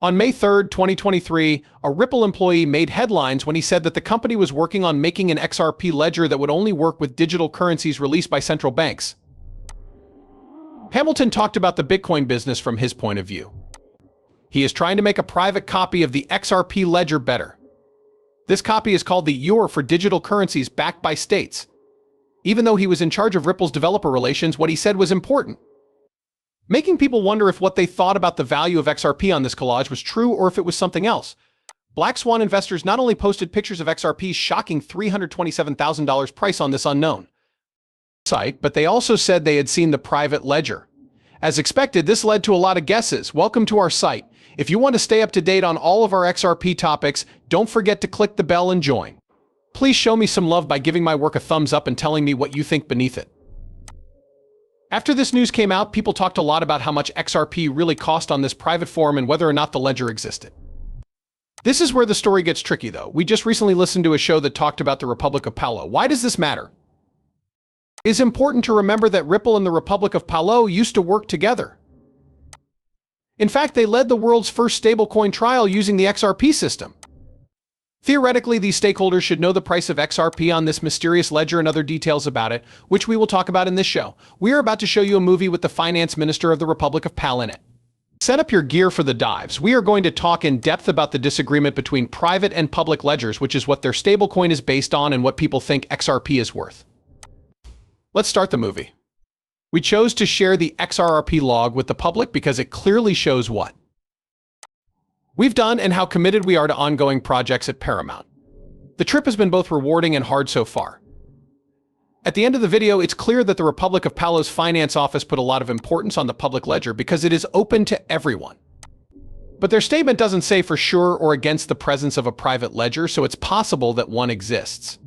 On May 3, 2023, a Ripple employee made headlines when he said that the company was working on making an XRP ledger that would only work with digital currencies released by central banks. Hamilton talked about the Bitcoin business from his point of view. He is trying to make a private copy of the XRP ledger better. This copy is called the EUR for digital currencies backed by states. Even though he was in charge of Ripple's developer relations, what he said was important, making people wonder if what they thought about the value of XRP on this collage was true or if it was something else. Black Swan investors not only posted pictures of XRP's shocking $327,000 price on this unknown site, but they also said they had seen the private ledger. As expected, this led to a lot of guesses. Welcome to our site. If you want to stay up to date on all of our XRP topics, don't forget to click the bell and join. Please show me some love by giving my work a thumbs up and telling me what you think beneath it. After this news came out, people talked a lot about how much XRP really cost on this private forum and whether or not the ledger existed. This is where the story gets tricky, though. We just recently listened to a show that talked about the Republic of Palau. Why does this matter? It is important to remember that Ripple and the Republic of Palau used to work together. In fact, they led the world's first stablecoin trial using the XRP system. Theoretically, these stakeholders should know the price of XRP on this mysterious ledger and other details about it, which we will talk about in this show. We are about to show you a movie with the finance minister of the Republic of Palau in it. Set up your gear for the dives. We are going to talk in depth about the disagreement between private and public ledgers, which is what their stablecoin is based on and what people think XRP is worth. Let's start the movie. We chose to share the XRP log with the public because it clearly shows what we've done and how committed we are to ongoing projects at Paramount. The trip has been both rewarding and hard so far. At the end of the video, it's clear that the Republic of Palau's finance office put a lot of importance on the public ledger because it is open to everyone. But their statement doesn't say for sure or against the presence of a private ledger, so it's possible that one exists.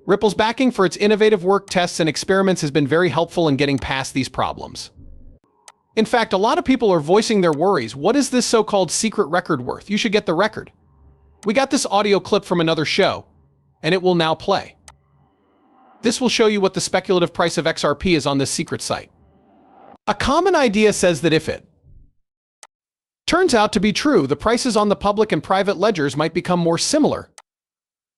Ripple's backing for its innovative work, tests, and experiments has been very helpful in getting past these problems. In fact, a lot of people are voicing their worries. What is this so-called secret record worth? You should get the record. We got this audio clip from another show, and it will now play. This will show you what the speculative price of XRP is on this secret site. A common idea says that if it turns out to be true, the prices on the public and private ledgers might become more similar.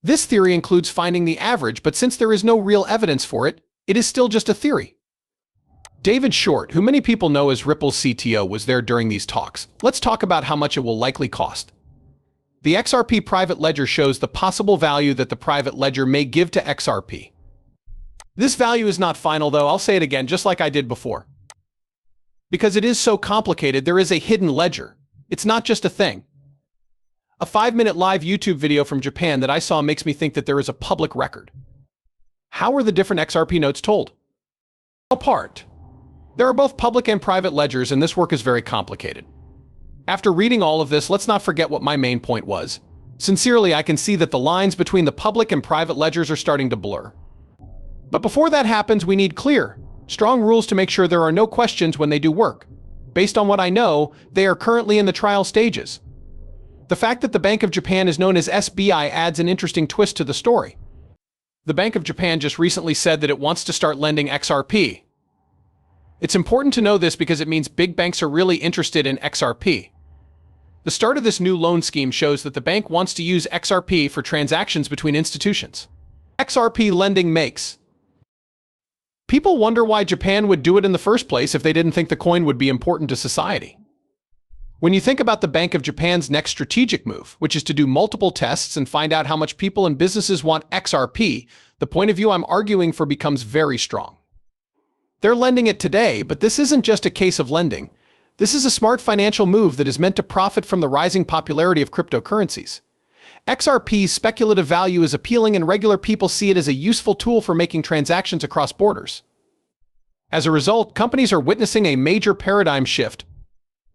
This theory includes finding the average, but since there is no real evidence for it, it is still just a theory. David Short, who many people know as Ripple's CTO, was there during these talks. Let's talk about how much it will likely cost. The XRP private ledger shows the possible value that the private ledger may give to XRP. This value is not final, though. I'll say it again, just like I did before. Because it is so complicated, there is a hidden ledger. It's not just a thing. A 5-minute live YouTube video from Japan that I saw makes me think that there is a public record. How are the different XRP notes told apart? There are both public and private ledgers, and this work is very complicated. After reading all of this, let's not forget what my main point was. Sincerely, I can see that the lines between the public and private ledgers are starting to blur. But before that happens, we need clear, strong rules to make sure there are no questions when they do work. Based on what I know, they are currently in the trial stages. The fact that the Bank of Japan is known as SBI adds an interesting twist to the story. The Bank of Japan just recently said that it wants to start lending XRP. It's important to know this because it means big banks are really interested in XRP. The start of this new loan scheme shows that the bank wants to use XRP for transactions between institutions. XRP lending makes people wonder why Japan would do it in the first place if they didn't think the coin would be important to society. When you think about the Bank of Japan's next strategic move, which is to do multiple tests and find out how much people and businesses want XRP, the point of view I'm arguing for becomes very strong. They're lending it today, but this isn't just a case of lending. This is a smart financial move that is meant to profit from the rising popularity of cryptocurrencies. XRP's speculative value is appealing, and regular people see it as a useful tool for making transactions across borders. As a result, companies are witnessing a major paradigm shift.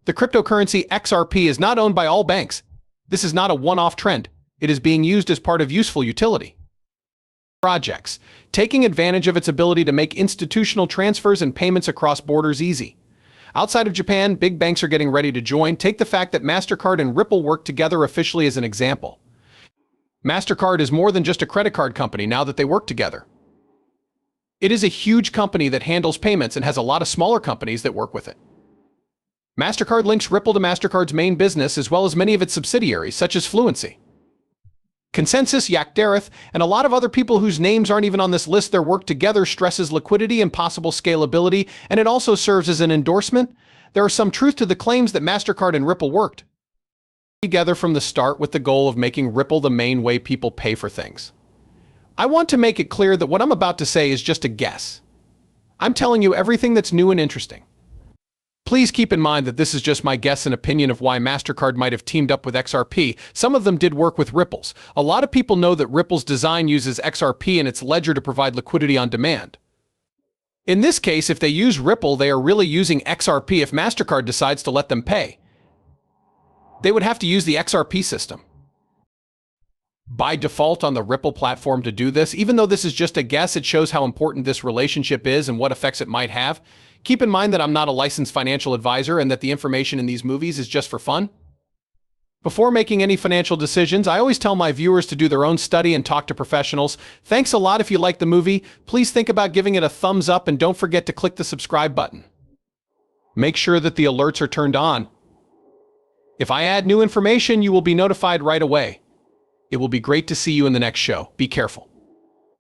The cryptocurrency XRP is not owned by all banks. This is not a one-off trend. It is being used as part of useful utility projects, taking advantage of its ability to make institutional transfers and payments across borders easy. Outside of Japan, big banks are getting ready to join. Take the fact that MasterCard and Ripple work together officially as an example. MasterCard is more than just a credit card company now that they work together. It is a huge company that handles payments and has a lot of smaller companies that work with it. MasterCard links Ripple to MasterCard's main business as well as many of its subsidiaries, such as Fluency, Consensus, Yak Dareth, and a lot of other people whose names aren't even on this list. Their work together stresses liquidity and possible scalability, and it also serves as an endorsement. There is some truth to the claims that MasterCard and Ripple worked together from the start with the goal of making Ripple the main way people pay for things. I want to make it clear that what I'm about to say is just a guess. I'm telling you everything that's new and interesting. Please keep in mind that this is just my guess and opinion of why MasterCard might have teamed up with XRP. Some of them did work with Ripple's. A lot of people know that Ripple's design uses XRP in its ledger to provide liquidity on demand. In this case, if they use Ripple, they are really using XRP. If MasterCard decides to let them pay, they would have to use the XRP system by default on the Ripple platform to do this. Even though this is just a guess, it shows how important this relationship is and what effects it might have. Keep in mind that I'm not a licensed financial advisor and that the information in these movies is just for fun. Before making any financial decisions, I always tell my viewers to do their own study and talk to professionals. Thanks a lot. If you like the movie, please think about giving it a thumbs up and don't forget to click the subscribe button. Make sure that the alerts are turned on. If I add new information, you will be notified right away. It will be great to see you in the next show. Be careful.